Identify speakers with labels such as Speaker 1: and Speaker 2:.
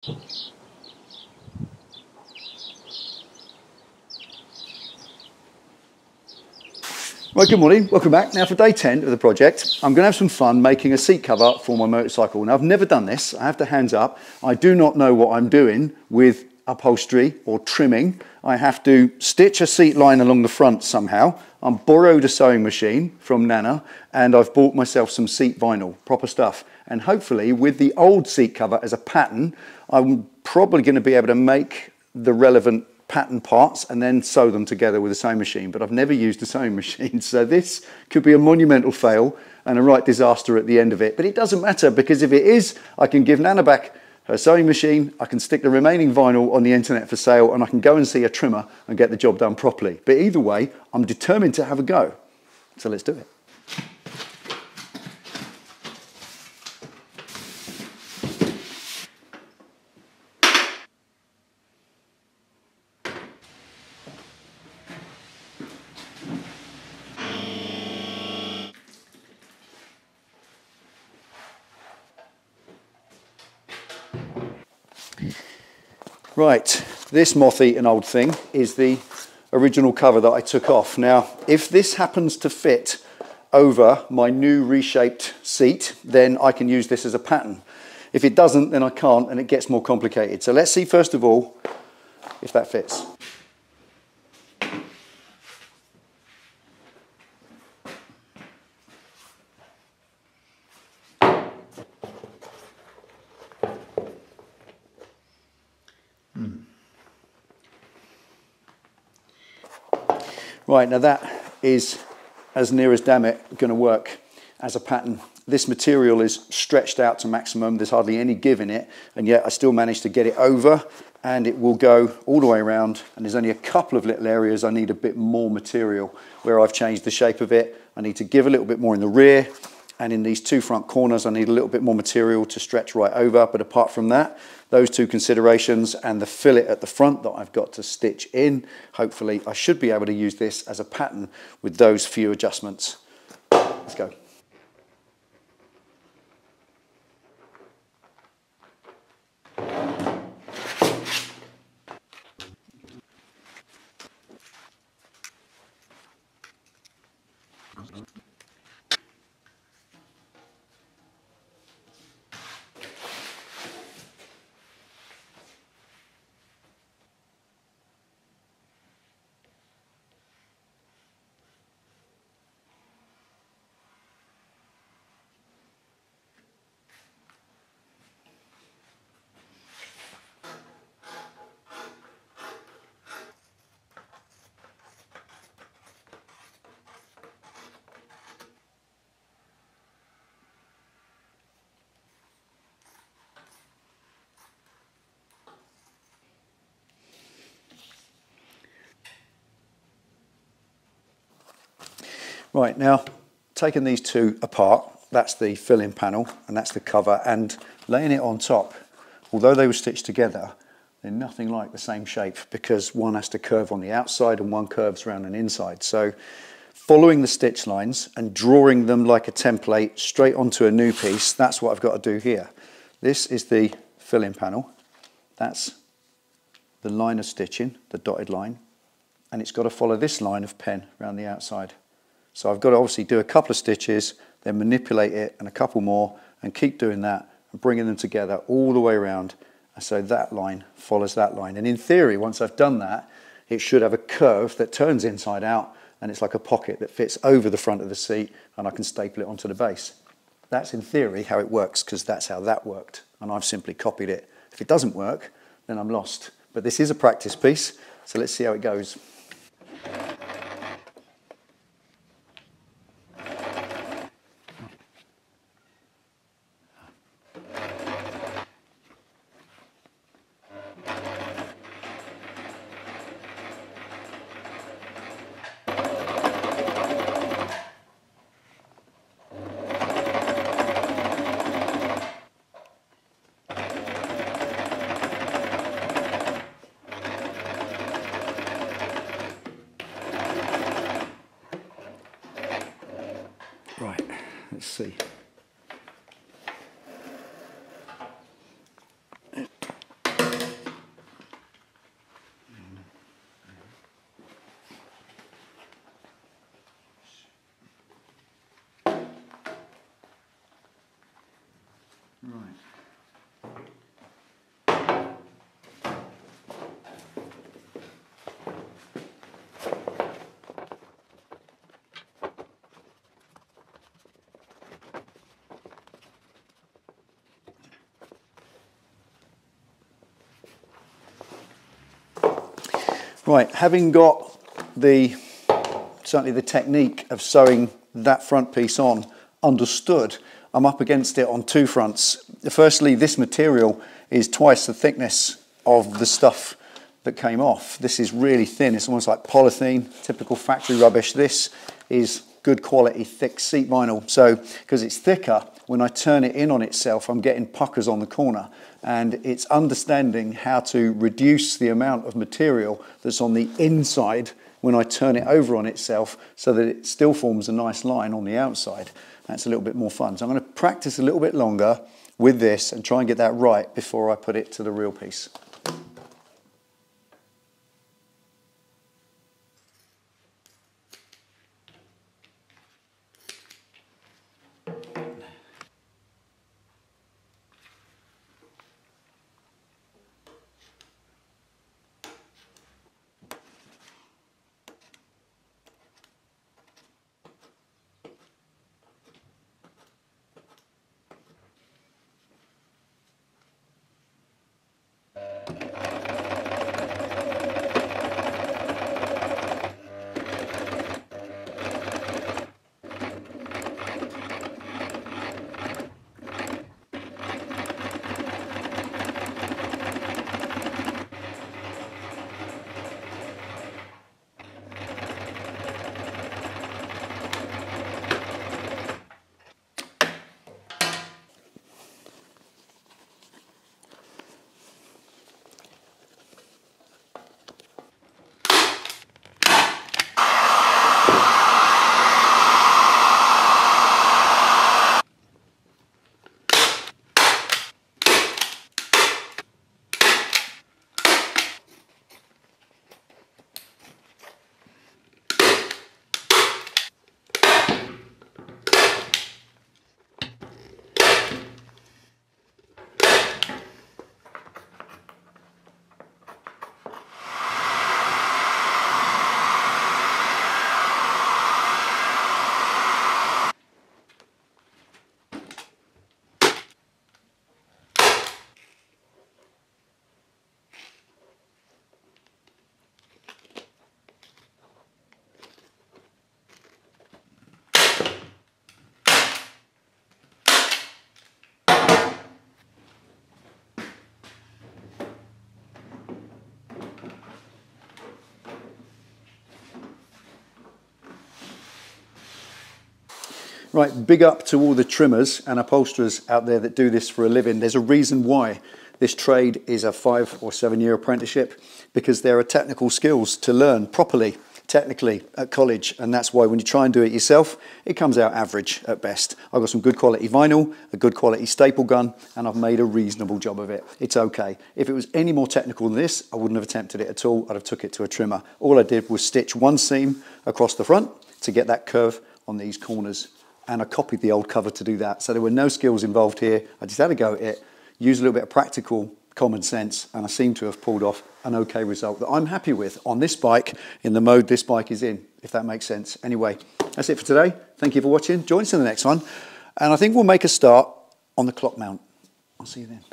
Speaker 1: Right, good morning, welcome back. Now for day 10 of the project, I'm going to have some fun making a seat cover for my motorcycle. Now I've never done this, I have to hands up. I do not know what I'm doing with upholstery or trimming. I have to stitch a seat line along the front somehow. I borrowed a sewing machine from Nana and I've bought myself some seat vinyl, proper stuff. And hopefully with the old seat cover as a pattern, I'm probably going to be able to make the relevant pattern parts and then sew them together with a sewing machine, but I've never used a sewing machine, so this could be a monumental fail and a right disaster at the end of it. But it doesn't matter, because if it is, I can give Nana back her sewing machine, I can stick the remaining vinyl on the internet for sale, and I can go and see a trimmer and get the job done properly. But either way, I'm determined to have a go, so let's do it. Right, this moth-eaten old thing is the original cover that I took off. Now, if this happens to fit over my new reshaped seat, then I can use this as a pattern. If it doesn't, then I can't, and it gets more complicated. So let's see first of all if that fits. Right, now that is as near as damn it going to work as a pattern. This material is stretched out to maximum, there's hardly any give in it, and yet I still managed to get it over, and it will go all the way around, and there's only a couple of little areas I need a bit more material where I've changed the shape of it. I need to give a little bit more in the rear, and in these two front corners I need a little bit more material to stretch right over. But apart from that, those two considerations and the fillet at the front that I've got to stitch in, hopefully I should be able to use this as a pattern with those few adjustments. Let's go. Right, now taking these two apart, that's the fill-in panel and that's the cover, and laying it on top, although they were stitched together, they're nothing like the same shape, because one has to curve on the outside and one curves around an inside. So following the stitch lines and drawing them like a template straight onto a new piece, that's what I've got to do here. This is the fill-in panel, that's the line of stitching, the dotted line, and it's got to follow this line of pen around the outside. So I've got to obviously do a couple of stitches, then manipulate it and a couple more, and keep doing that and bringing them together all the way around. And so that line follows that line. And in theory, once I've done that, it should have a curve that turns inside out, and it's like a pocket that fits over the front of the seat, and I can staple it onto the base. That's in theory how it works, because that's how that worked, and I've simply copied it. If it doesn't work, then I'm lost. But this is a practice piece, so let's see how it goes. Right, let's see. Right, having got certainly the technique of sewing that front piece on understood, I'm up against it on two fronts. Firstly, this material is twice the thickness of the stuff that came off. This is really thin. It's almost like polythene, typical factory rubbish. This is good quality thick seat vinyl. So because it's thicker, when I turn it in on itself, I'm getting puckers on the corner. And it's understanding how to reduce the amount of material that's on the inside when I turn it over on itself so that it still forms a nice line on the outside. That's a little bit more fun. So I'm going to practice a little bit longer with this and try and get that right before I put it to the real piece. Right, big up to all the trimmers and upholsterers out there that do this for a living. There's a reason why this trade is a 5 or 7 year apprenticeship, because there are technical skills to learn properly, technically at college, and that's why when you try and do it yourself, it comes out average at best. I've got some good quality vinyl, a good quality staple gun, and I've made a reasonable job of it. It's okay. If it was any more technical than this, I wouldn't have attempted it at all. I'd have took it to a trimmer. All I did was stitch one seam across the front to get that curve on these corners. And I copied the old cover to do that. So there were no skills involved here. I just had a go at it, use a little bit of practical common sense, and I seem to have pulled off an okay result that I'm happy with on this bike in the mode this bike is in, if that makes sense. Anyway, that's it for today. Thank you for watching. Join us in the next one. And I think we'll make a start on the clock mount. I'll see you then.